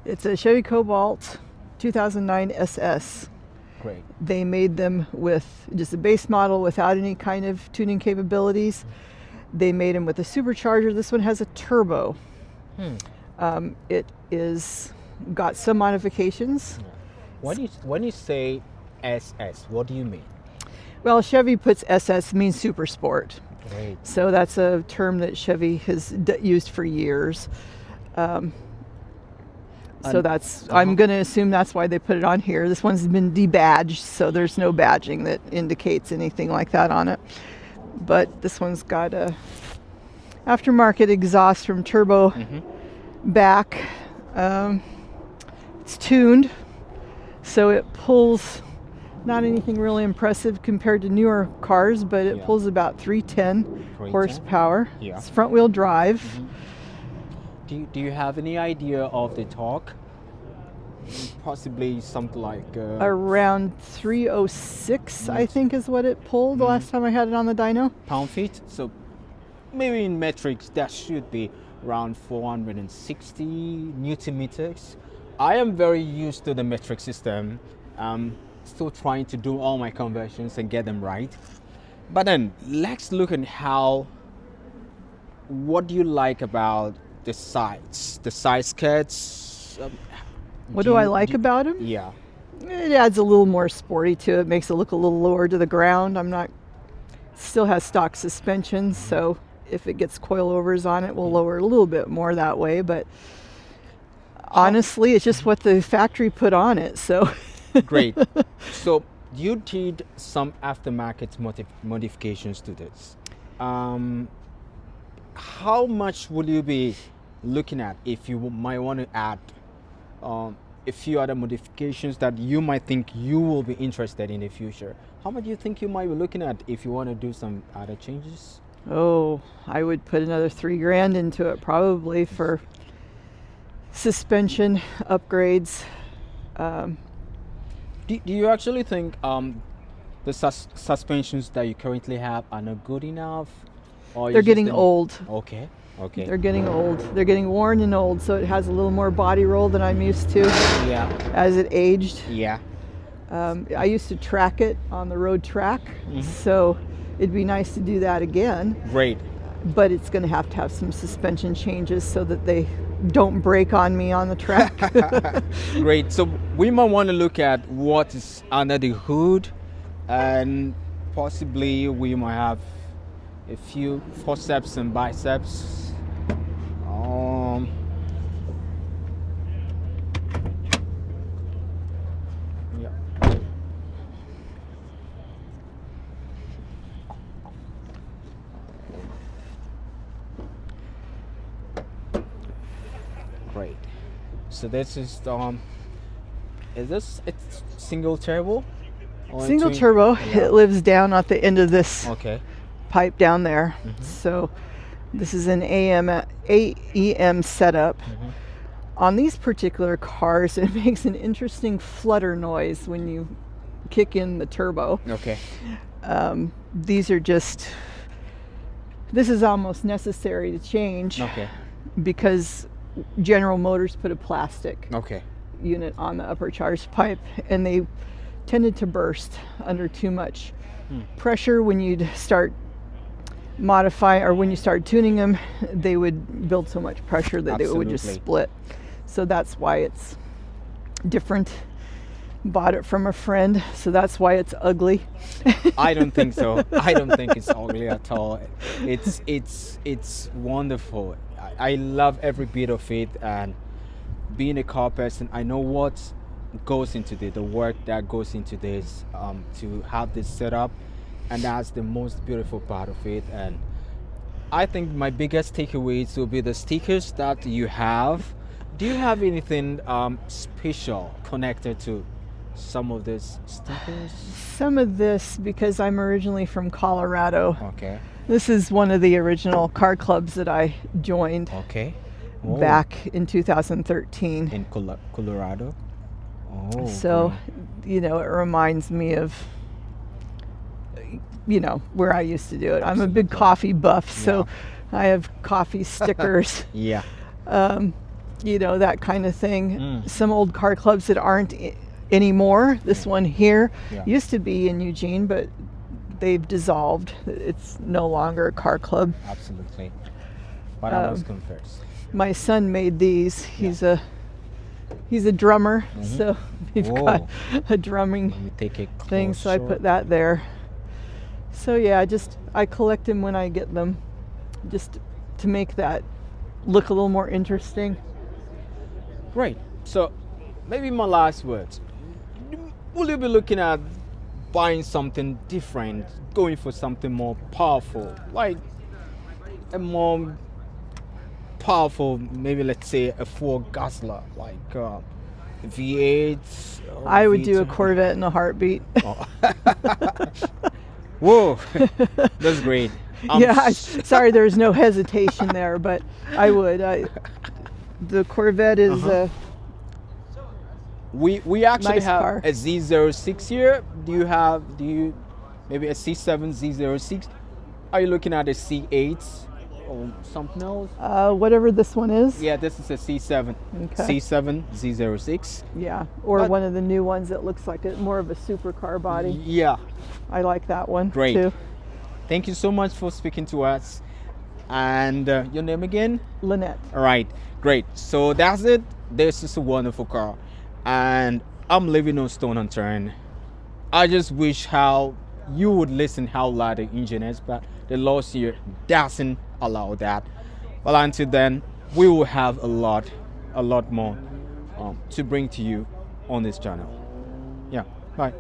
It's a Chevy Cobalt 2009 SS. Great. They made them with just a base model without any kind of tuning capabilities. They made them with a supercharger. This one has a turbo. It is got some modifications. When you say SS, what do you mean? Well, Chevy puts SS means super sport. Great. So that's a term that Chevy has used for years. So that's, I'm going to assume that's why they put it on here. This one's been debadged, so there's no badging that indicates anything like that on it. But this one's got a aftermarket exhaust from turbo back. It's tuned, so it pulls not anything really impressive compared to newer cars, but it pulls about 310 horsepower. Yeah. It's front wheel drive. Do you have any idea of the torque? Possibly something like Around 306, I think, is what it pulled the last time I had it on the dyno. pound-feet. So maybe in metrics that should be around 460 Newton meters. I am very used to the metric system. Still trying to do all my conversions and get them right. But then let's look at what do you like about the sides skirts? What do I like about them? Yeah. It adds a little more sporty to it, makes it look a little lower to the ground. Still has stock suspension, so if it gets coilovers on it, we'll lower it a little bit more that way. But honestly, it's just what the factory put on it. So great. So you did some aftermarket modifications to this. How much will you be looking at if you might want to add a few other modifications that you might think you will be interested in the future? How much do you think you might be looking at if you want to do some other changes? Oh, I would put another $3,000 into it probably for suspension upgrades. Do you actually think the suspensions that you currently have are not good enough? Or They're getting old. Okay. They're getting old. They're getting worn and old, so it has a little more body roll than I'm used to. Yeah. As it aged. Yeah. I used to track it on the road track, so it'd be nice to do that again. Great. But it's going to have some suspension changes so that they don't break on me on the track. Great. So we might want to look at what is under the hood, and possibly we might have a few forceps and biceps. Yeah. Great. So this is it's single turbo? Or Single twin? turbo. Yeah. It lives down at the end of this Okay. pipe down there. So this is an AEM setup. On these particular cars, it makes an interesting flutter noise when you kick in the turbo. Okay. This is almost necessary to change Okay. because General Motors put a plastic Okay. unit on the upper charge pipe, and they tended to burst under too much pressure. When you'd start when you start tuning them, they would build so much pressure that it would just split. So that's why it's different. Bought it from a friend, so that's why it's ugly. I don't think so. I don't think it's ugly at all. It's wonderful. I love every bit of it, and being a car person, I know what goes into the work that goes into this to have this set up, and that's the most beautiful part of it. And I think my biggest takeaways will be the stickers that you have. Do you have anything special connected to some of these stickers? Some of this, because I'm originally from Colorado. Okay. This is one of the original car clubs that I joined Okay. back in 2013. In Colorado. Oh. So, great. it reminds me of, where I used to do it. I'm a big coffee buff, so I have coffee stickers. Yeah. you know, that kind of thing. Some old car clubs that aren't anymore. This one here used to be in Eugene, but they've dissolved. It's no longer a car club. Absolutely. But I must confess, my son made these. He's a drummer, so we've got a drumming let me take a thing. So I closer. put that there. So yeah, I collect them when I get them, just to make that look a little more interesting. Great. So maybe my last words. Will you be looking at buying something different, going for something more powerful, like a more powerful, maybe let's say a Ford Guzzler, like V8? Or I would do a V10? Corvette in a heartbeat. Oh. Whoa, that's great. Sorry, there's no hesitation there, but I would. The Corvette is we actually nice have car. a Z06 here. Do you maybe a C7 Z06? Are you looking at a C8 or something else? whatever this one is. Yeah, this is a C7. Okay. C7 Z06. Yeah, or But- one of the new ones that looks like more of a supercar body. Yeah. I like that one Great. too. Thank you so much for speaking to us. And your name again? Lynette. All right, great. So that's it. This is a wonderful car, and I'm leaving no stone unturned. I just wish how you would listen how loud the engine is, but the laws here doesn't allow that. Well, until then, we will have a lot more to bring to you on this channel. Yeah, bye.